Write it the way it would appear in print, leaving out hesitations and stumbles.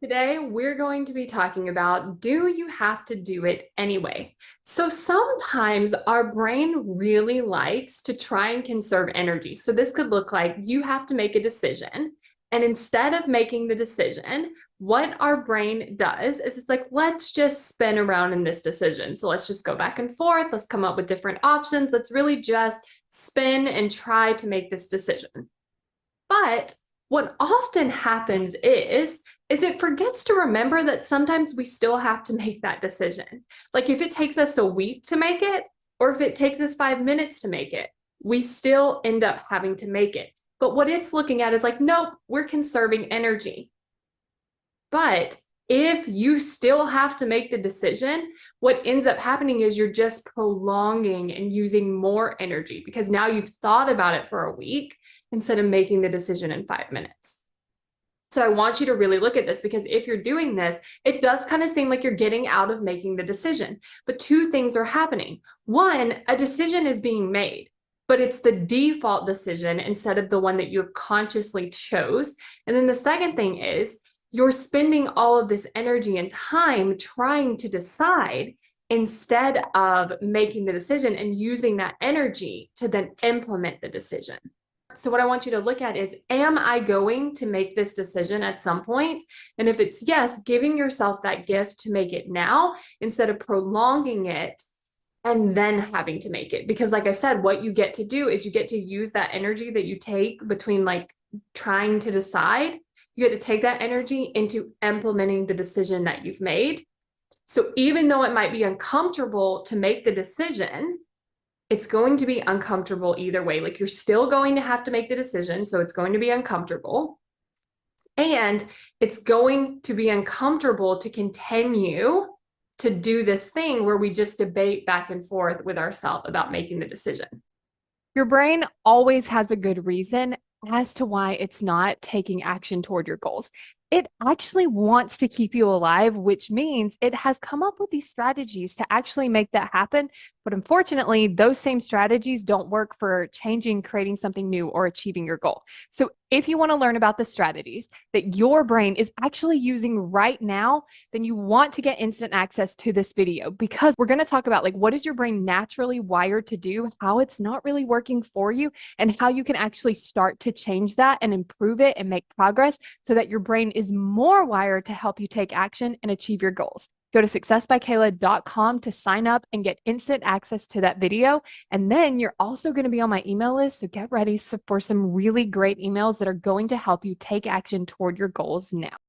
Today, we're going to be talking about, do you have to do it anyway? So sometimes our brain really likes to try and conserve energy. So this could look like you have to make a decision. And instead of making the decision, what our brain does is it's like, let's just spin around in this decision. So let's just go back and forth. Let's come up with different options. Let's really just spin and try to make this decision. But what often happens is it forgets to remember that sometimes we still have to make that decision. Like if it takes us a week to make it, or if it takes us 5 minutes to make it, we still end up having to make it. But what it's looking at is like, nope, we're conserving energy. But if you still have to make the decision, what ends up happening is you're just prolonging and using more energy because now you've thought about it for a week instead of making the decision in 5 minutes. So I want you to really look at this because if you're doing this, it does kind of seem like you're getting out of making the decision. But two things are happening. One, a decision is being made, but it's the default decision instead of the one that you have consciously chose. And then the second thing is you're spending all of this energy and time trying to decide instead of making the decision and using that energy to then implement the decision. So what I want you to look at is, am I going to make this decision at some point? And if it's yes, giving yourself that gift to make it now instead of prolonging it and then having to make it. Because like I said, what you get to do is you get to use that energy that you take between like trying to decide. You get to take that energy into implementing the decision that you've made. So even though it might be uncomfortable to make the decision, it's going to be uncomfortable either way. Like you're still going to have to make the decision. So it's going to be uncomfortable. And it's going to be uncomfortable to continue to do this thing where we just debate back and forth with ourselves about making the decision. Your brain always has a good reason as to why it's not taking action toward your goals. It actually wants to keep you alive, which means it has come up with these strategies to actually make that happen. But unfortunately, those same strategies don't work for changing, creating something new, or achieving your goal. So if you want to learn about the strategies that your brain is actually using right now, then you want to get instant access to this video because we're going to talk about like what is your brain naturally wired to do, how it's not really working for you, and how you can actually start to change that and improve it and make progress so that your brain is more wired to help you take action and achieve your goals. Go to successbykayla.com to sign up and get instant access to that video. And then you're also going to be on my email list. So get ready for some really great emails that are going to help you take action toward your goals now.